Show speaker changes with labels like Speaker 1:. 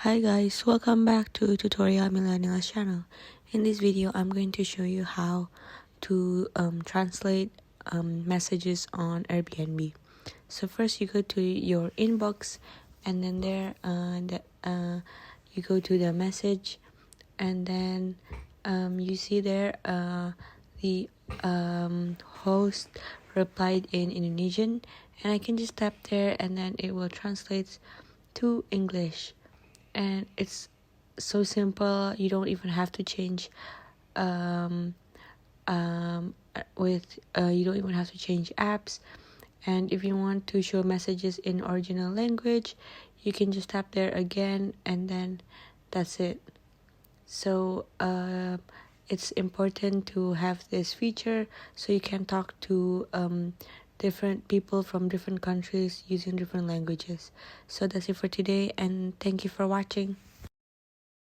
Speaker 1: Hi guys, welcome back to Tutorial Millennials channel. In this video, I'm going to show you how to translate messages on Airbnb. So first you go to your inbox, and then there you go to the message, and then you see there the host replied in Indonesian, and I can just tap there and then it will translate to English. And it's so simple. You don't even have to change you don't even have to change apps. And if you want to show messages in original language, you can just tap there again, and then that's it. So it's important to have this feature so you can talk to different people from different countries using different languages. So that's it for today, and thank you for watching.